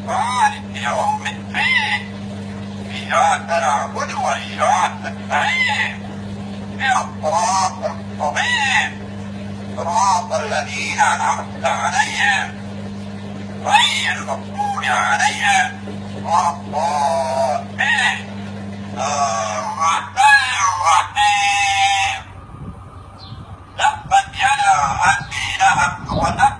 مالك يوم الدين إياك نعبد وإياك نستعين اهدنا المستقيم صراط الذين أنعمت عليهم غير المغضوب عليهم ولا الضالين الرحمن الرحيم تبت يدا أبي لهب وتب